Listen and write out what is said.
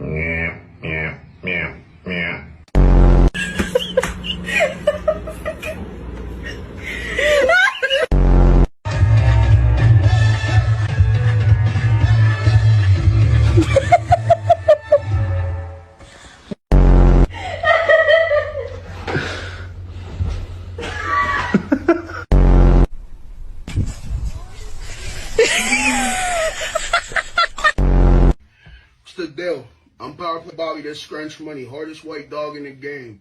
Yeah, yeah, yeah, yeah. What's the deal? I'm Powerful Bobby, this scrunch money, hardest white dog in the game.